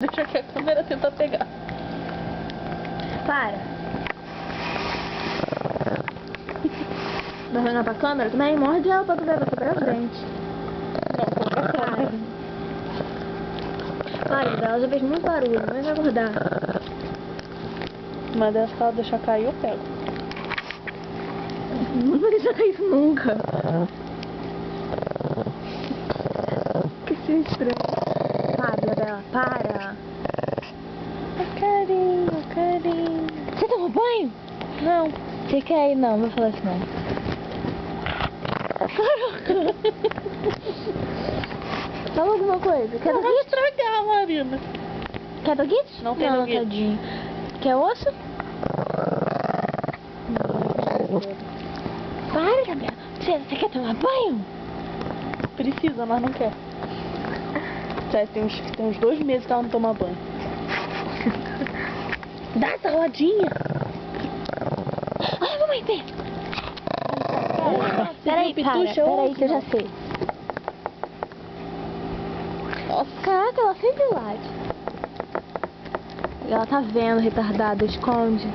Deixa que a câmera tenta pegar. Para. Vai olhar pra câmera também? Morde ela pra tu ver, pra frente. Não, tô pra câmera. Para, ela já fez muito barulho, não vai acordar. Mas dessa que ela deixar cair, eu pego. Não vai deixar cair isso nunca. Que estranho. Para, Isabela, para. Carinho. Você tomou banho? Não. Você quer ir? Não, vou falar assim não. Fala alguma coisa. Quer Não vai doguete? estragar, Marina. Quer doguete? Não tem doguete. Tadinho. Quer osso? Para, Gabriela. Você quer tomar banho? Precisa, mas não quer. Sério, tem uns 2 meses que ela não toma banho. Dá essa rodinha. Ai, mamãe, vem. Peraí, Pitucha, peraí que eu já sei. Nossa. Caraca, ela sempre late. E ela tá vendo, retardada, esconde.